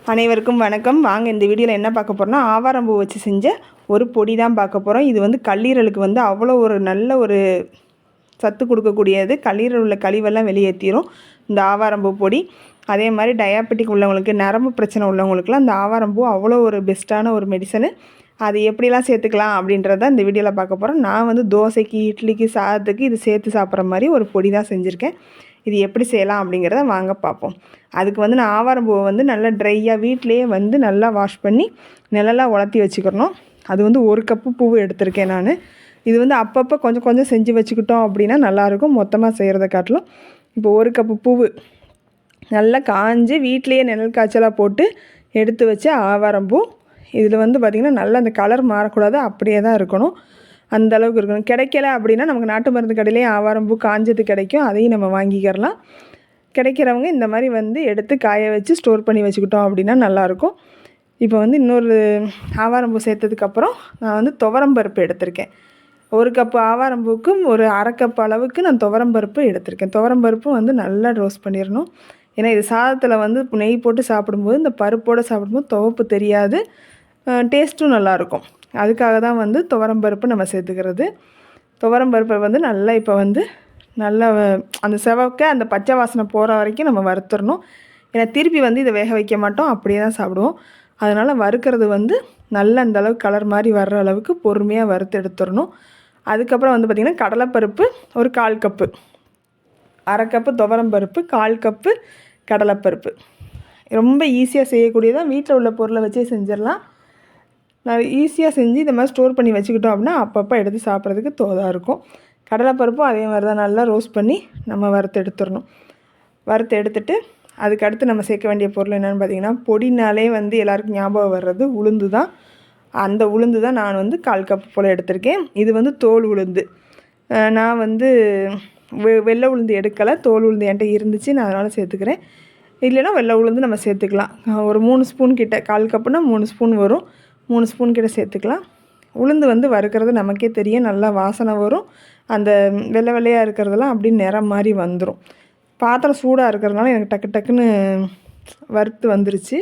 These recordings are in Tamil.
அனைவருக்கும் வணக்கம். வாங்க இந்த வீடியோவில் என்ன பார்க்க போகிறோம்னா, ஆவாரம்பூ வச்சு செஞ்ச ஒரு பொடி தான் பார்க்க போகிறோம். இது வந்து கல்லீரலுக்கு வந்து அவ்வளோ ஒரு நல்ல ஒரு சத்து கொடுக்கக்கூடியது. கல்லீரல் உள்ள கழிவெல்லாம் வெளியேற்றிடும் இந்த ஆவாரம்பூ பொடி. அதே மாதிரி டயாபெட்டிக் உள்ளவங்களுக்கு, நரம்பு பிரச்சனை உள்ளவங்களுக்குலாம் இந்த ஆவாரம்பூ அவ்வளோ ஒரு பெஸ்ட்டான ஒரு மெடிசனு. அது எப்படிலாம் சேர்த்துக்கலாம் அப்படின்றத இந்த வீடியோவில் பார்க்க போகிறோம். நான் வந்து தோசைக்கு, இட்லிக்கு, சாதத்துக்கு இது சேர்த்து சாப்பிட்ற மாதிரி ஒரு பொடி தான் செஞ்சுருக்கேன். இது எப்படி செய்யலாம் அப்படிங்கிறத வாங்க பார்ப்போம். அதுக்கு வந்து நான் ஆவாரம்பூவை வந்து நல்லா ட்ரையாக வீட்டிலையே வந்து நல்லா வாஷ் பண்ணி நிழலாக உலர்த்தி வச்சுக்கிறணும். அது வந்து 1 கப்பு பூவு எடுத்திருக்கேன் நான். இது வந்து அப்பப்போ கொஞ்சம் கொஞ்சம் செஞ்சு வச்சுக்கிட்டோம் அப்படின்னா நல்லாயிருக்கும், மொத்தமாக செய்கிறத காட்டிலும். இப்போ 1 கப்பு பூவு நல்லா காஞ்சி வீட்லேயே நிழல் காய்ச்சலாக போட்டு எடுத்து வச்ச ஆவாரம்பூ. இதில் வந்து பார்த்திங்கன்னா நல்லா அந்த கலர் மாறக்கூடாது, அப்படியே தான் இருக்கணும். அந்த அளவுக்கு இருக்கணும். கிடைக்கல அப்படின்னா நமக்கு நாட்டு மருந்து கடையிலேயே ஆவாரம்பூ காஞ்சது கிடைக்கும், அதையும் நம்ம வாங்கிக்கிறலாம். கிடைக்கிறவங்க இந்த மாதிரி வந்து எடுத்து காய வச்சு ஸ்டோர் பண்ணி வச்சுக்கிட்டோம் அப்படின்னா நல்லாயிருக்கும். இப்போ வந்து இன்னொரு ஆவாரம்பூ சேர்த்ததுக்கப்புறம் நான் வந்து துவரம்பருப்பு எடுத்திருக்கேன். 1 கப்பு ஆவாரம்பூக்கு ஒரு 1/2 கப் அளவுக்கு நான் துவரம்பருப்பு எடுத்திருக்கேன். துவரம்பருப்பு வந்து நல்லா ரோஸ்ட் பண்ணிடணும். ஏன்னா இது சாதத்தில் வந்து நெய் போட்டு சாப்பிடும்போது இந்த பருப்போடு சாப்பிடும்போது துவப்பு தெரியாது, டேஸ்ட்டும் நல்லாயிருக்கும். அதுக்காக தான் வந்து துவரம்பருப்பு நம்ம சேர்த்துக்கிறது. துவரம்பருப்பை வந்து நல்லா இப்போ வந்து நல்லா அந்த செவக்க அந்த பச்சை வாசனை போகிற வரைக்கும் நம்ம வறுத்துடணும். ஏன்னா திருப்பி வந்து இதை வேக வைக்க மாட்டோம், அப்படியே தான் சாப்பிடுவோம். அதனால் வறுக்கிறது வந்து நல்ல அந்த அளவுக்கு கலர் மாதிரி வர்ற அளவுக்கு பொறுமையாக வறுத்து எடுத்துடணும். அதுக்கப்புறம் வந்து பார்த்திங்கன்னா கடலைப்பருப்பு ஒரு 1/4 கப்பு, 1/2 கப்பு துவரம்பருப்பு, 1/4 கப்பு கடலைப்பருப்பு. ரொம்ப ஈஸியாக செய்யக்கூடியதான், வீட்டில் உள்ள பொருளை வச்சே செஞ்சிடலாம். நான் ஈஸியாக செஞ்சு இந்த மாதிரி ஸ்டோர் பண்ணி வச்சுக்கிட்டோம் அப்படின்னா அப்பப்போ எடுத்து சாப்பிட்றதுக்கு தோதாக இருக்கும். கடலைப்பருப்பும் அதே மாதிரி தான் நல்லா ரோஸ்ட் பண்ணி நம்ம வறுத்து எடுத்துடணும். வறுத்து எடுத்துட்டு அதுக்கடுத்து நம்ம சேர்க்க வேண்டிய பொருள் என்னென்னு பார்த்திங்கன்னா, பொடினாலே வந்து எல்லாருக்கும் ஞாபகம் வர்றது உளுந்து தான். அந்த உளுந்து தான் நான் வந்து 1/4 கப் போல் எடுத்திருக்கேன். இது வந்து தோல் உளுந்து. நான் வந்து வெள்ளை உளுந்து எடுக்கலை, தோல் உளுந்து என்கிட்ட இருந்துச்சு, நான் அதனால் சேர்த்துக்கிறேன். இல்லைன்னா வெள்ளை உளுந்து நம்ம சேர்த்துக்கலாம். ஒரு 3 ஸ்பூன் கிட்ட, 1/4 கப்புனா 3 ஸ்பூன் வரும், 3 ஸ்பூன் கிட்ட சேர்த்துக்கலாம். உளுந்து வந்து வறுக்கிறது நமக்கே தெரியும், நல்லா வாசனை வரும். அந்த வெள்ளை வெள்ளையாக இருக்கிறதெல்லாம் அப்படியே நிறம் மாதிரி வந்துடும். பாத்திரம் சூடாக இருக்கிறதுனால எனக்கு டக்கு டக்குன்னு வறுத்து வந்துருச்சு.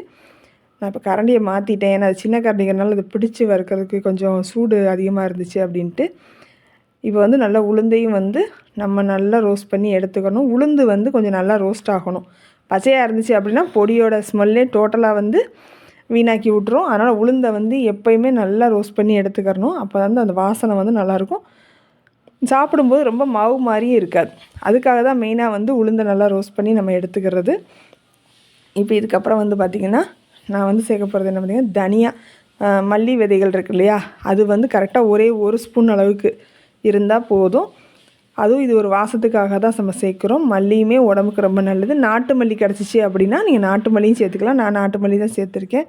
நான் இப்போ கரண்டியை மாற்றிட்டேன், ஏன்னா அது சின்ன கரண்டிங்கிறனால அதை பிடிச்சி வறுக்கிறதுக்கு கொஞ்சம் சூடு அதிகமாக இருந்துச்சு அப்படின்ட்டு. இப்போ வந்து நல்லா உளுந்தையும் வந்து நம்ம நல்லா ரோஸ்ட் பண்ணி எடுத்துக்கணும். உளுந்து வந்து கொஞ்சம் நல்லா ரோஸ்ட் ஆகணும். பச்சையாக இருந்துச்சு அப்படின்னா பொடியோட ஸ்மெல்லே டோட்டலாக வந்து வீணாக்கி விட்ரும். அதனால் உளுந்தை வந்து எப்போயுமே நல்லா ரோஸ்ட் பண்ணி எடுத்துக்கிறணும். அப்போ வந்து அந்த வாசனை வந்து நல்லாயிருக்கும், சாப்பிடும்போது ரொம்ப மாவு மாதிரியே இருக்காது. அதுக்காக தான் மெயினாக வந்து உளுந்தை நல்லா ரோஸ்ட் பண்ணி நம்ம எடுத்துக்கிறது. இப்போ இதுக்கப்புறம் வந்து பார்த்திங்கன்னா நான் வந்து சேர்க்க போகிறது என்ன பார்த்திங்கன்னா, தனியா மல்லி விதைகள் இருக்குது இல்லையா, அது வந்து கரெக்டாக ஒரே 1 ஸ்பூன் அளவுக்கு இருந்தால் போதும். அதுவும் இது ஒரு வாசத்துக்காக தான் நம்ம சேர்க்குறோம். மல்லியுமே உடம்புக்கு ரொம்ப நல்லது. நாட்டு மல்லி கிடச்சிச்சு அப்படின்னா நீங்கள் நாட்டு மல்லியும் சேர்த்துக்கலாம். நான் நாட்டு மல்லி தான் சேர்த்துருக்கேன்,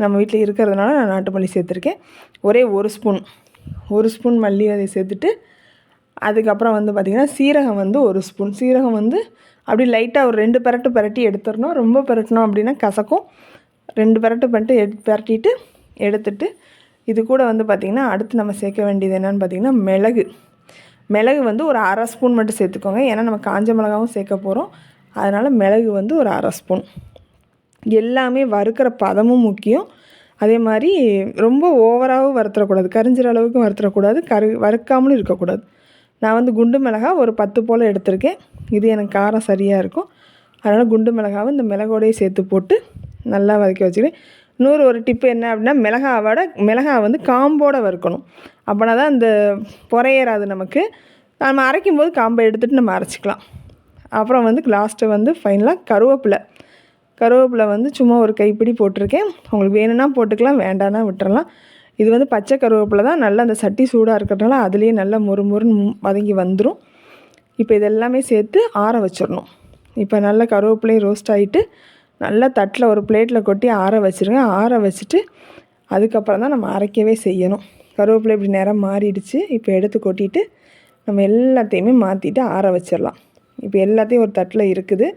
நம்ம வீட்டில் இருக்கிறதுனால நான் நாட்டு மல்லி சேர்த்துருக்கேன். ஒரே 1 ஸ்பூன் மல்லி அதை சேர்த்துட்டு அதுக்கப்புறம் வந்து பார்த்திங்கன்னா சீரகம் வந்து 1 ஸ்பூன். சீரகம் வந்து அப்படி லைட்டாக ஒரு 2 பெரட்டு பெரட்டி எடுத்துடணும். ரொம்ப பெரட்டணும் அப்படின்னா கசக்கும். 2 பெரட்டு பண்ணிட்டு பெரட்டிட்டு எடுத்துட்டு இது கூட வந்து பார்த்திங்கன்னா அடுத்து நம்ம சேர்க்க வேண்டியது என்னென்னு பார்த்திங்கன்னா மிளகு வந்து ஒரு 1/2 ஸ்பூன் மட்டும் சேர்த்துக்கோங்க. ஏன்னா நம்ம காஞ்ச மிளகாவும் சேர்க்க போகிறோம், அதனால் மிளகு வந்து ஒரு 1/2 ஸ்பூன். எல்லாமே வறுக்கிற பதமும் முக்கியம். அதே மாதிரி ரொம்ப ஓவராகவும் வறுத்துறக்கூடாது, கரிஞ்சிற அளவுக்கும் வறுத்துறக்கூடாது, வறுக்காமலும் இருக்கக்கூடாது. நான் வந்து குண்டு மிளகா ஒரு 10 போல் எடுத்திருக்கேன். இது எனக்கு காரம் சரியாக இருக்கும், அதனால் குண்டு மிளகாவை இந்த மிளகோடையே சேர்த்து போட்டு நல்லா வதக்கி வச்சுக்கிறேன். இன்னொரு ஒரு டிப்பு என்ன அப்படின்னா, மிளகா வந்து காம்போடு வறுக்கணும். அப்படின்னா தான் அந்த புறையேறாது நமக்கு. நம்ம அரைக்கும்போது காம்பை எடுத்துகிட்டு நம்ம அரைச்சிக்கலாம். அப்புறம் வந்து லாஸ்ட்டு வந்து ஃபைனலாக கருவேப்பிலை வந்து சும்மா ஒரு கைப்பிடி போட்டிருக்கேன். உங்களுக்கு வேணும்னா போட்டுக்கலாம், வேண்டான்னா விட்டுறலாம். இது வந்து பச்சை கருவேப்பிலை தான், நல்லா அந்த சட்டி சூடாக இருக்கிறதுனால அதுலேயே நல்லா மொறுன்னு வதங்கி வந்துடும். இப்போ இதெல்லாமே சேர்த்து ஆற வச்சிடணும். இப்போ நல்லா கருவேப்பிலையும் ரோஸ்ட் ஆகிட்டு நல்லா தட்டில் ஒரு பிளேட்டில் கொட்டி ஆற வச்சுருங்க. ஆற வச்சுட்டு அதுக்கப்புறம் தான் நம்ம அரைக்கவே செய்யணும். கருவேப்பிலை இப்படி நிறம் மாறிடுச்சு. இப்போ எடுத்து கொட்டிட்டு நம்ம எல்லாத்தையுமே மாற்றிட்டு ஆற வச்சிடலாம். இப்போ எல்லாத்தையும் ஒரு தட்டில் இருக்குது.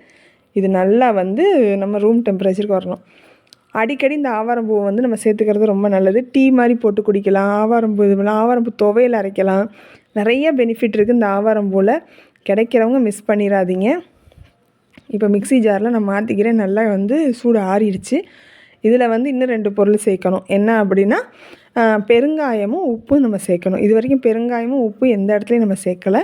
இது நல்லா வந்து நம்ம ரூம் டெம்பரேச்சருக்கு வரணும். அடிக்கடி இந்த ஆவாரம்பூவை வந்து நம்ம சேர்த்துக்கிறது ரொம்ப நல்லது. டீ மாதிரி போட்டு குடிக்கலாம். ஆவாரம்பூ துவையல் அரைக்கலாம். நிறைய பெனிஃபிட் இருக்குது இந்த ஆவாரம்பூவில். கிடைக்கிறவங்க மிஸ் பண்ணிடாதீங்க. இப்போ மிக்ஸி ஜாரில் நான் மாற்றிக்கிறேன். நல்லா வந்து சூடு ஆறிடுச்சு. இதில் வந்து இன்னும் 2 பொருள் சேர்க்கணும். என்ன அப்படின்னா பெருங்காயமும் உப்பும் நம்ம சேர்க்கணும். இது வரைக்கும் பெருங்காயமும் உப்பும் எந்த இடத்துலையும் நம்ம சேர்க்கலை.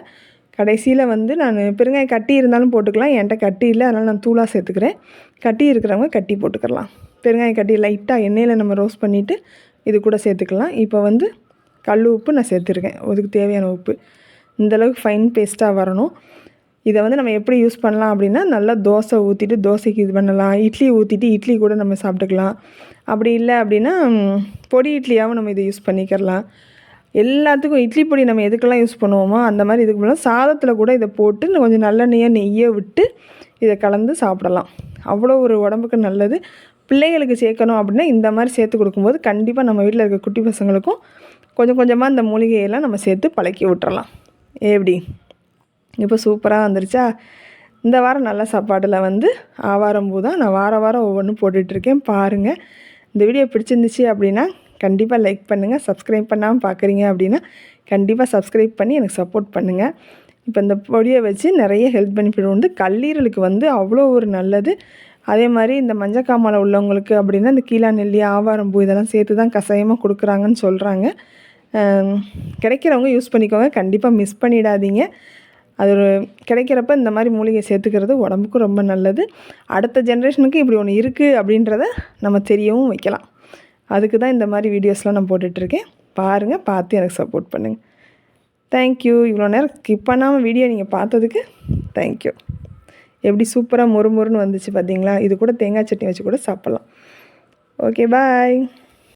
கடைசியில் வந்து நான் பெருங்காயம் கட்டி இருந்தாலும் போட்டுக்கலாம். என்கிட்ட கட்டி இல்லை, அதனால் நான் தூளாக சேர்த்துக்கிறேன். கட்டி இருக்கிறவங்க கட்டி போட்டுக்கலாம். பெருங்காயம் கட்டி லைட்டாக எண்ணெயில் நம்ம ரோஸ்ட் பண்ணிவிட்டு இது கூட சேர்த்துக்கலாம். இப்போ வந்து கல் உப்பு நான் சேர்த்துருக்கேன், அதுக்கு தேவையான உப்பு. இந்தளவுக்கு ஃபைன் பேஸ்ட்டாக வரணும். இதை வந்து நம்ம எப்படி யூஸ் பண்ணலாம் அப்படின்னா, நல்லா தோசை ஊற்றிட்டு தோசைக்கு இது பண்ணலாம், இட்லி ஊற்றிட்டு இட்லி கூட நம்ம சாப்பிட்டுக்கலாம். அப்படி இல்லை அப்படின்னா பொடி இட்லியாகவும் நம்ம இதை யூஸ் பண்ணிக்கிறலாம். எல்லாத்துக்கும் இட்லி பொடி நம்ம எதுக்கெல்லாம் யூஸ் பண்ணுவோமோ அந்த மாதிரி இதுக்கு முன்னாடி சாதத்தில் கூட இதை போட்டு கொஞ்சம் நல்லெண்ணெயை நெய்யை விட்டு இதை கலந்து சாப்பிடலாம். அவ்வளோ ஒரு உடம்புக்கு நல்லது. பிள்ளைகளுக்கு சேர்க்கணும் அப்படின்னா இந்த மாதிரி சேர்த்து கொடுக்கும்போது கண்டிப்பாக நம்ம வீட்டில் இருக்க குட்டி பசங்களுக்கும் கொஞ்சம் கொஞ்சமாக இந்த மூலிகையெல்லாம் நம்ம சேர்த்து பழக்கி விட்டுறலாம். எப்படி இப்போ சூப்பராக வந்துருச்சா? இந்த வாரம் நல்ல சாப்பாடில் வந்து ஆவாரம்பூ தான் நான் வாரம் ஒவ்வொன்றும் போட்டுட்ருக்கேன், பாருங்கள். இந்த வீடியோ பிடிச்சிருந்துச்சு அப்படின்னா கண்டிப்பாக லைக் பண்ணுங்கள். சப்ஸ்கிரைப் பண்ணாமல் பார்க்குறீங்க அப்படின்னா கண்டிப்பாக சப்ஸ்கிரைப் பண்ணி எனக்கு சப்போர்ட் பண்ணுங்கள். இப்போ இந்த பொடியை வச்சு நிறைய ஹெல்த் பெனிஃபிட் உண்டு. கல்லீரலுக்கு வந்து அவ்வளோ ஒரு நல்லது. அதே மாதிரி இந்த மஞ்சக்காமாலை உள்ளவங்களுக்கு அப்படின்னா இந்த கீழா நெல்லி, ஆவாரம்பூ இதெல்லாம் சேர்த்து தான் கஷாயமாக கொடுக்குறாங்கன்னு சொல்கிறாங்க. கிடைக்கிறவங்க யூஸ் பண்ணிக்கோங்க, கண்டிப்பாக மிஸ் பண்ணிடாதீங்க. அது ஒரு கிடைக்கிறப்ப இந்த மாதிரி மூலிகை சேர்த்துக்கிறது உடம்புக்கும் ரொம்ப நல்லது. அடுத்த ஜென்ரேஷனுக்கு இப்படி ஒன்று இருக்குது அப்படின்றத நம்ம தெரியவும் வைக்கலாம். அதுக்கு தான் இந்த மாதிரி வீடியோஸ்லாம் நான் போட்டுட்ருக்கேன். பாருங்கள், பார்த்து எனக்கு சப்போர்ட் பண்ணுங்கள். தேங்க்யூ. இவ்வளோ நேரம் ஸ்கிப் பண்ணாமல் வீடியோ நீங்கள் பார்த்ததுக்கு தேங்க்யூ. எப்படி சூப்பராக மொறுன்னு வந்துச்சு பார்த்தீங்களா? இது கூட தேங்காய் சட்னி வச்சு கூட சாப்பிட்லாம். ஓகே, பாய்.